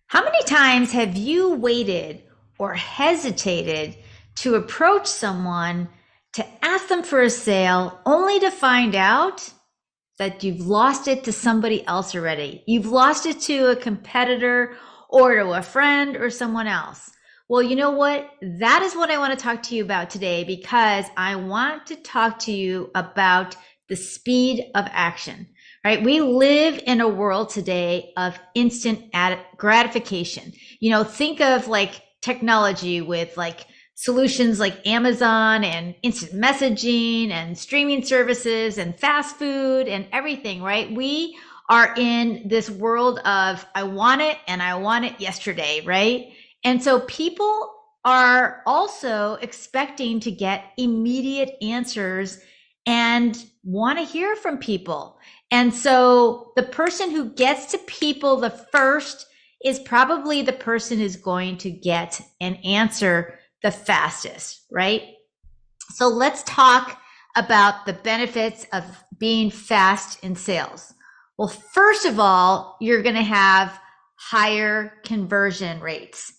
How many times have you waited or hesitated to approach someone to ask them for a sale only to find out that you've lost it to somebody else already? You've lost it to a competitor or to a friend or someone else. Well, you know what? That is what I want to talk to you about today because I want to talk to you about the speed of action. Right? We live in a world today of instant gratification. Think of like technology with like solutions like Amazon and instant messaging and streaming services and fast food and everything, right? We are in this world of I want it and I want it yesterday, right? And so people are also expecting to get immediate answers and want to hear from people. And so the person who gets to people the first is probably the person who's going to get an answer the fastest, right? So let's talk about the benefits of being fast in sales. Well, first of all, you're going to have higher conversion rates.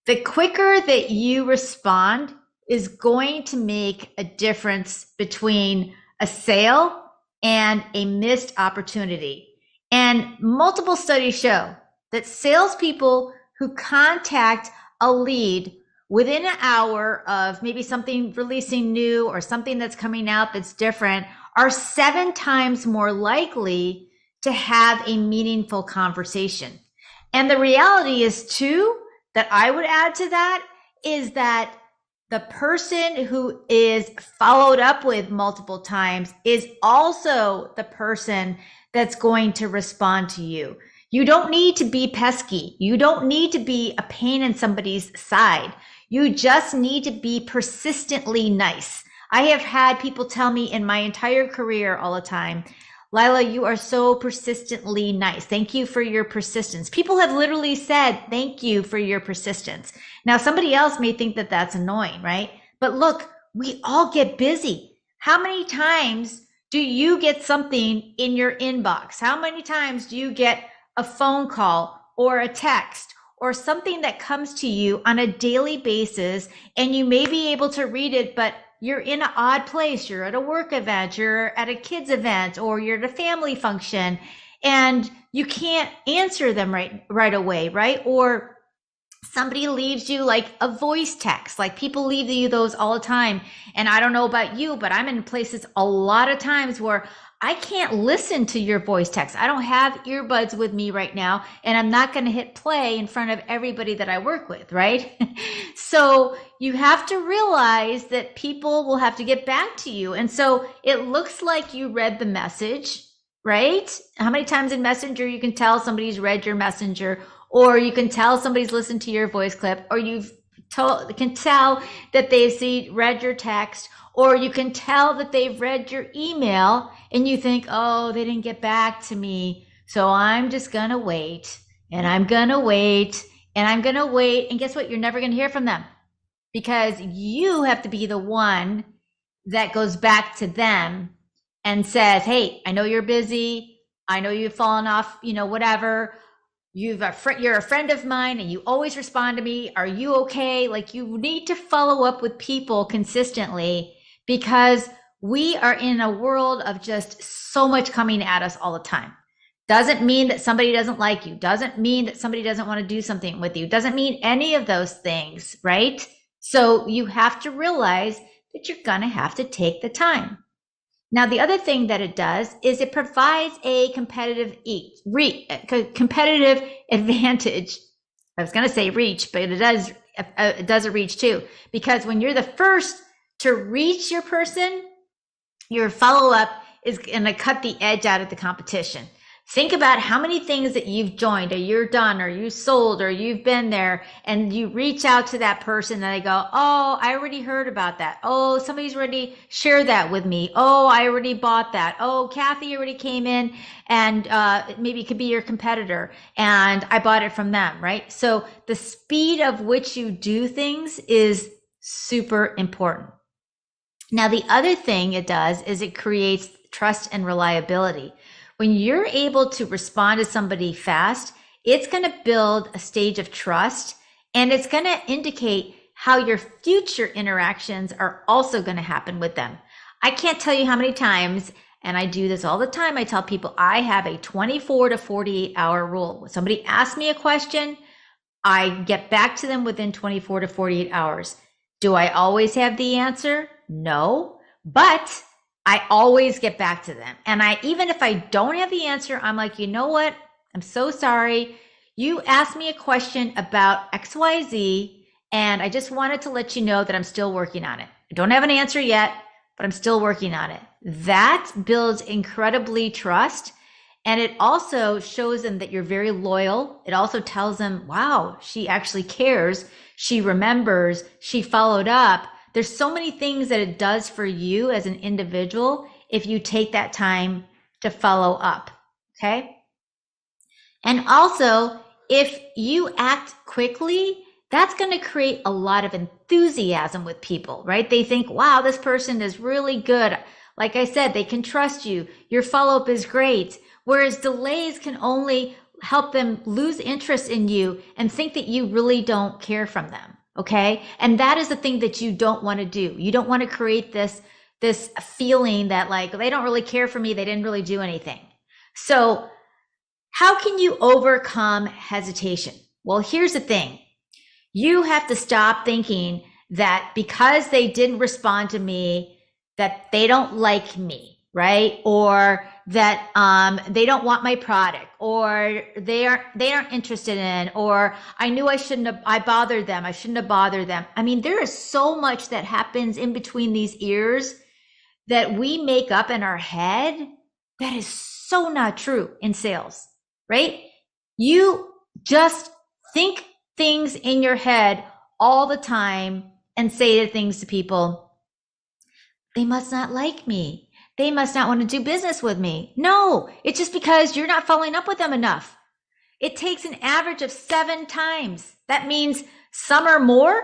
The quicker that you respond is going to make a difference between a sale and a missed opportunity. And multiple studies show that salespeople who contact a lead within an hour of maybe something releasing new or something that's coming out that's different are 7 times more likely to have a meaningful conversation. And the reality is too, that I would add to that is that the person who is followed up with multiple times is also the person that's going to respond to you. You don't need to be pesky. You don't need to be a pain in somebody's side. You just need to be persistently nice. I have had people tell me in my entire career all the time, Lila, you are so persistently nice. Thank you for your persistence. People have literally said, thank you for your persistence. Now, somebody else may think that that's annoying, right? But look, we all get busy. How many times do you get something in your inbox? How many times do you get a phone call or a text or something that comes to you on a daily basis and you may be able to read it, but you're in an odd place, you're at a work event, you're at a kid's event, or you're at a family function, and you can't answer them right away, right? Or somebody leaves you like a voice text, like people leave you those all the time. And I don't know about you, but I'm in places a lot of times where I can't listen to your voice text. I don't have earbuds with me right now, and I'm not going to hit play in front of everybody that I work with, right? So you have to realize that people will have to get back to you. And so it looks like you read the message, right? How many times in Messenger you can tell somebody's read your Messenger, or you can tell somebody's listened to your voice clip, or can tell that they've read your text, or you can tell that they've read your email and you think, oh, they didn't get back to me. So I'm just going to wait and I'm going to wait and I'm going to wait. And guess what? You're never going to hear from them because you have to be the one that goes back to them and says, hey, I know you're busy. I know you've fallen off, whatever. You're a friend of mine and you always respond to me. Are you okay? Like you need to follow up with people consistently because we are in a world of just so much coming at us all the time. Doesn't mean that somebody doesn't like you. Doesn't mean that somebody doesn't want to do something with you. Doesn't mean any of those things, right? So you have to realize that you're going to have to take the time. Now, the other thing that it does is it provides a competitive advantage. I was going to say reach, but it does a reach too, because when you're the first to reach your person, your follow-up is going to cut the edge out of the competition. Think about how many things that you've joined or you're done or you sold or you've been there and you reach out to that person and they go, oh, I already heard about that. Oh, somebody's already shared that with me. Oh, I already bought that. Oh, Kathy already came in and maybe it could be your competitor and I bought it from them, right? So the speed of which you do things is super important. Now, the other thing it does is it creates trust and reliability. When you're able to respond to somebody fast, It's going to build a stage of trust, and it's going to indicate how your future interactions are also going to happen with them. I can't tell you how many times, and I do this all the time. I tell people I have a 24 to 48 hour rule. When somebody asks me a question, I get back to them within 24 to 48 hours. Do I always have the answer? No, but I always get back to them. And even if I don't have the answer, I'm like, you know what? I'm so sorry. You asked me a question about XYZ, and I just wanted to let you know that I'm still working on it. I don't have an answer yet, but I'm still working on it. That builds incredibly trust. And it also shows them that you're very loyal. It also tells them, wow, she actually cares. She remembers, she followed up. There's so many things that it does for you as an individual if you take that time to follow up. Okay. And also, if you act quickly, that's going to create a lot of enthusiasm with people, right? They think, wow, this person is really good. Like I said, they can trust you. Your follow-up is great. Whereas delays can only help them lose interest in you and think that you really don't care from them. Okay. And that is the thing that you don't want to do. You don't want to create this feeling that like, they don't really care for me. They didn't really do anything. So how can you overcome hesitation? Well, here's the thing. You have to stop thinking that because they didn't respond to me, that they don't like me, right? Or that they don't want my product, or they aren't interested in, or I knew I bothered them. I shouldn't have bothered them. I mean, there is so much that happens in between these ears that we make up in our head that is so not true in sales, right? You just think things in your head all the time and say things to people. They must not like me. They must not want to do business with me. No, it's just because you're not following up with them enough. It takes an average of 7 times. That means some are more,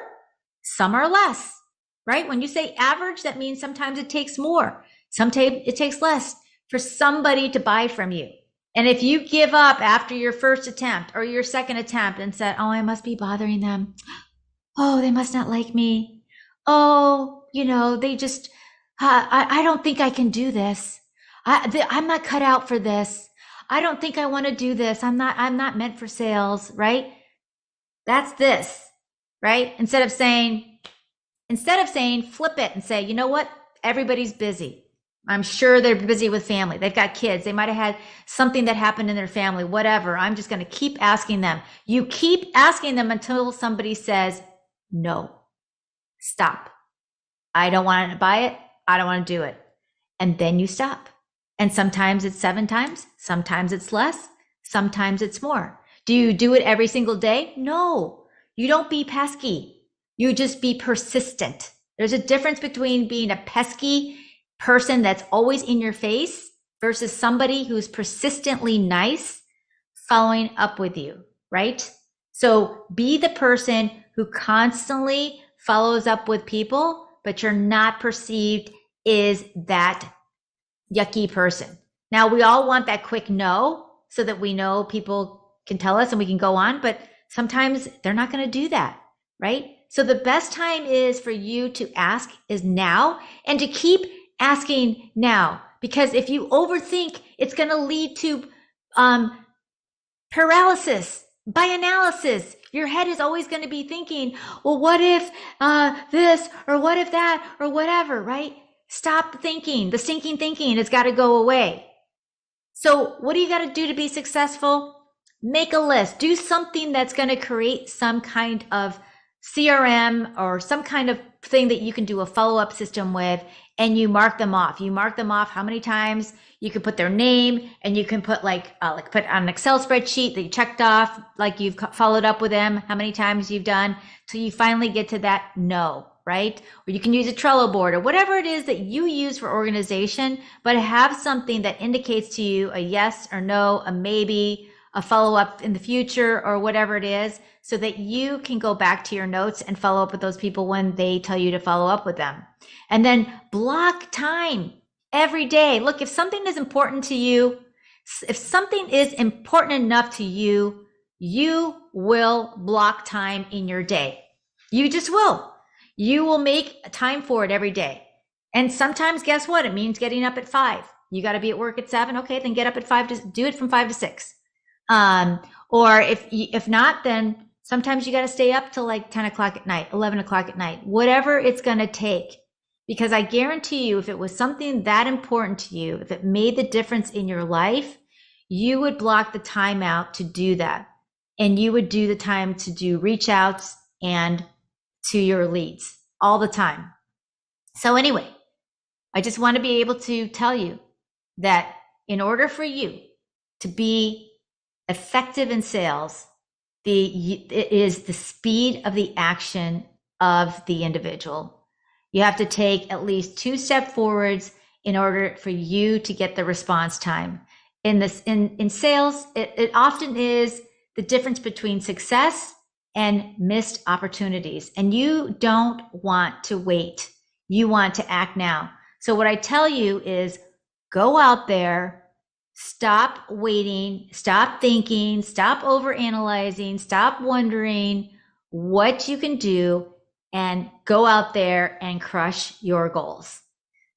some are less, right? When you say average, that means sometimes it takes more. Sometimes it takes less for somebody to buy from you. And if you give up after your first attempt or your second attempt and said, oh, I must be bothering them. Oh, they must not like me. Oh, they just, I don't think I can do this. I'm not cut out for this. I don't think I want to do this. I'm not meant for sales, right? That's this, right? Instead of saying, flip it and say, you know what? Everybody's busy. I'm sure they're busy with family. They've got kids. They might have had something that happened in their family, whatever. I'm just going to keep asking them. You keep asking them until somebody says, no, stop. I don't want to buy it. I don't want to do it. And then you stop. And sometimes it's 7 times. Sometimes it's less. Sometimes it's more. Do you do it every single day? No, you don't be pesky. You just be persistent. There's a difference between being a pesky person that's always in your face versus somebody who's persistently nice following up with you, right? So be the person who constantly follows up with people, but you're not perceived as that yucky person. Now, we all want that quick no so that we know people can tell us and we can go on, but sometimes they're not going to do that, right? So the best time is for you to ask is now, and to keep asking now, because if you overthink, it's going to lead to paralysis by analysis. Your head is always going to be thinking, well, what if this, or what if that, or whatever, right? Stop thinking. The stinking thinking has got to go away. So what do you got to do to be successful? Make a list. Do something that's going to create some kind of CRM or some kind of thing that you can do a follow-up system with, and you mark them off. You mark them off how many times. You can put their name, and you can put put on an Excel spreadsheet that you checked off, like you've followed up with them, how many times you've done, till you finally get to that no, right? Or you can use a Trello board or whatever it is that you use for organization, but have something that indicates to you a yes or no, a maybe, a follow-up in the future, or whatever it is, so that you can go back to your notes and follow up with those people when they tell you to follow up with them. And then block time every day. Look, if something is important to you, if something is important enough to you, you will block time in your day. You just will. You will make time for it every day. And sometimes, guess what? It means getting up at 5. You got to be at work at 7. Okay, then get up at 5 to do it from 5 to 6. Or if not, then sometimes you got to stay up till like 10 o'clock at night, 11 o'clock at night, whatever it's going to take. Because I guarantee you, if it was something that important to you, if it made the difference in your life, you would block the time out to do that. And you would do the time to do reach outs and to your leads all the time. So anyway, I just want to be able to tell you that in order for you to be effective in sales, it is the speed of the action of the individual. You have to take at least 2 steps forwards in order for you to get the response time. In sales, it often is the difference between success and missed opportunities. And you don't want to wait. You want to act now. So what I tell you is go out there, stop waiting, stop thinking, stop overanalyzing, stop wondering what you can do, and go out there and crush your goals.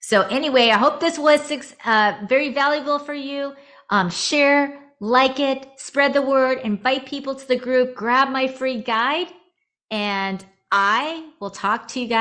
So anyway, I hope this was very valuable for you. Share, like it, spread the word, invite people to the group, grab my free guide, and I will talk to you guys